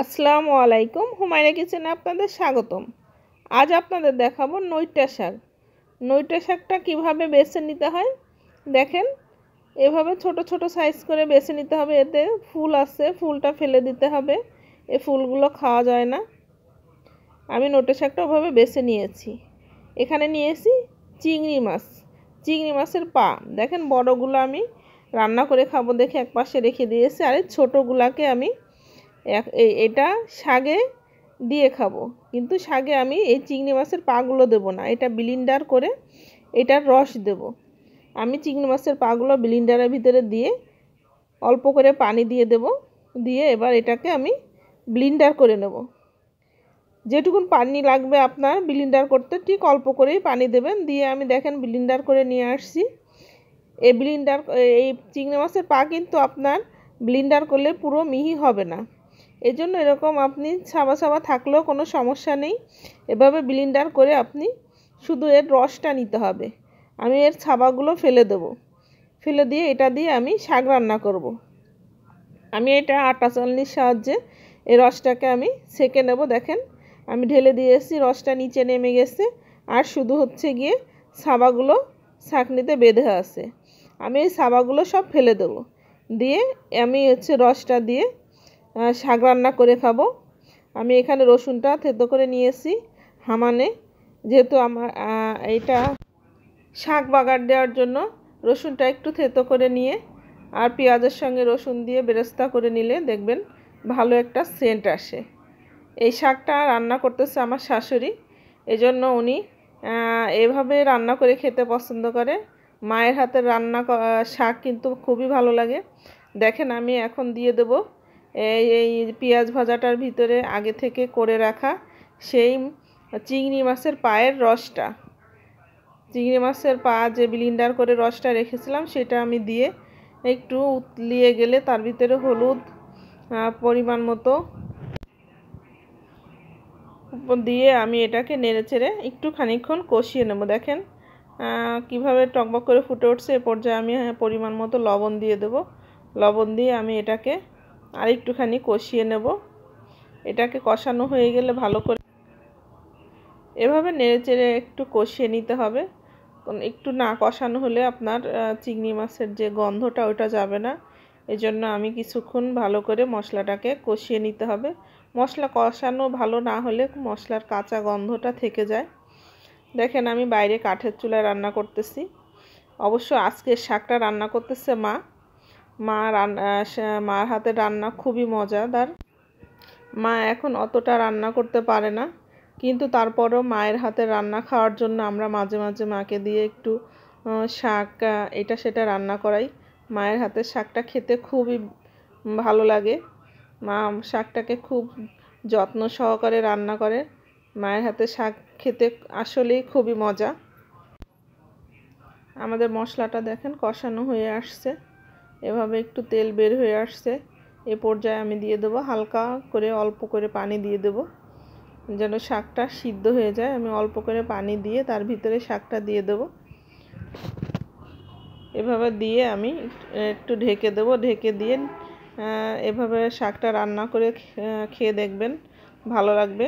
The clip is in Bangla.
আসসালামু আলাইকুম, হুমায়রা কিচেনে আপনাদের স্বাগতম। আজ আপনাদের দেখাবো নইটা শাক। নইটা শাকটা কীভাবে বেছে নিতে হয় দেখেন। এভাবে ছোট ছোট সাইজ করে বেছে নিতে হবে। এতে ফুল আছে, ফুলটা ফেলে দিতে হবে, এই ফুলগুলো খাওয়া যায় না। আমি নইটা শাকটা ওভাবে বেছে নিয়েছি। এখানে নিয়েছি চিংড়ি মাছ, চিংড়ি মাছের পা দেখেন। বড়গুলো আমি রান্না করে খাবো দেখে একপাশে রেখে দিয়েছি, আর এই ছোটোগুলাকে আমি এটা শাকে দিয়ে খাবো। কিন্তু শাকে আমি এই চিংড়ি মাছের পাগুলো দেবো না, এটা ব্লেন্ডার করে এটার রস দেব। আমি চিংড়ি মাছের পাগুলো ব্লেন্ডারের ভিতরে দিয়ে অল্প করে পানি দিয়ে দেব, দিয়ে এবার এটাকে আমি ব্লেন্ডার করে নেব। যেটুকুন পানি লাগবে আপনার ব্লেন্ডার করতে ঠিক অল্প করেই পানি দেবেন। দিয়ে আমি দেখেন ব্লেন্ডার করে নিয়ে আসছি। এই চিংড়ি মাছের পা কিন্তু আপনার ব্লেন্ডার করলে পুরো মিহি হবে না, এজন্য এরকম আপনি ছাবা ছাবা থাকলেও কোনো সমস্যা নেই। এভাবে ব্লেন্ডার করে আপনি শুধু এর রসটা নিতে হবে। আমি এর ছাবাগুলো ফেলে দেব, ফেলে দিয়ে এটা দিয়ে আমি শাক রান্না করব। আমি এটা আটা চালনির সাহায্যে এই রসটাকে আমি ছেঁকে নেব। দেখেন আমি ঢেলে দিয়েছি, রসটা নিচে নেমে গেছে, আর শুধু হচ্ছে গিয়ে ছাবাগুলো ছাঁকনিতে বেঁধে আছে। আমি এই ছাবাগুলো সব ফেলে দেব, দিয়ে আমি রসটা দিয়ে শাক রান্না করে খাবো। আমি এখানে রসুনটা থেতো করে নিয়েছি হামানে, যেহেতু আমার এটা শাক বাগার দেওয়ার জন্য রসুনটা একটু থেতো করে নিয়ে আর পেঁয়াজের সঙ্গে রসুন দিয়ে বেরেস্তা করে নিলে দেখবেন ভালো একটা সেন্ট আসে। এই শাকটা রান্না করতেছে আমার শাশুড়ি, এজন্য উনি এভাবে রান্না করে খেতে পছন্দ করে। মায়ের হাতের রান্না শাক কিন্তু খুবই ভালো লাগে। দেখেন আমি এখন দিয়ে দেব এই পেঁয়াজ ভাজাটার ভিতরে আগে থেকে করে রাখা সেই চিংড়ি মাছের পায়ের রসটা। চিংড়ি মাছের পা যে ব্লেন্ডার করে রসটা রেখেছিলাম সেটা আমি দিয়ে একটু উতলিয়ে গেলে তার ভিতরে হলুদ পরিমাণ মতো দিয়ে আমি এটাকে নেড়েচেড়ে একটু খানিকক্ষণ কষিয়ে নেব। দেখেন কিভাবে টকবক করে ফুটে উঠছে। এ পর্যায়ে আমি পরিমাণ মতো লবণ দিয়ে দেব। লবণ দিয়ে আমি এটাকে আর একটুখানি কষিয়ে নেব। এটাকে কষানো হয়ে গেলে ভালো করে এভাবে নেড়েচেড়ে একটু কষিয়ে নিতে হবে। একটু না কষানো হলে আপনার চিংড়ি মাছের যে গন্ধটা ওটা যাবে না, এজন্য আমি কিছুক্ষণ ভালো করে মশলাটাকে কষিয়ে নিতে হবে। মশলা কষানো ভালো না হলে মশলার কাঁচা গন্ধটা থেকে যায়। দেখেন আমি বাইরে কাঠের চুলায় রান্না করতেছি। অবশ্য আজকের শাকটা রান্না করতেছে মার হাতের রান্না খুবই মজাদার। মা এখন অতটা রান্না করতে পারে না, কিন্তু তারপরও মায়ের হাতের রান্না খাওয়ার জন্য আমরা মাঝে মাঝে মাকে দিয়ে একটু শাক এটা সেটা রান্না করাই। মায়ের হাতের শাকটা খেতে খুবই ভালো লাগে। মা শাকটাকে খুব যত্ন সহকারে রান্না করে। মায়ের হাতের শাক খেতে আসলেই খুবই মজা। আমাদের মশলাটা দেখেন কষানো হয়ে আসছে, এভাবে একটু তেল বের হয়ে আসছে। এ পর্যায়ে আমি দিয়ে দেবো হালকা করে অল্প করে পানি দিয়ে দেবো, যেন শাকটা সিদ্ধ হয়ে যায়। আমি অল্প করে পানি দিয়ে তার ভিতরে শাকটা দিয়ে দেব। এভাবে দিয়ে আমি একটু ঢেকে দেব। ঢেকে দিয়ে এভাবে শাকটা রান্না করে খেয়ে দেখবেন, ভালো লাগবে।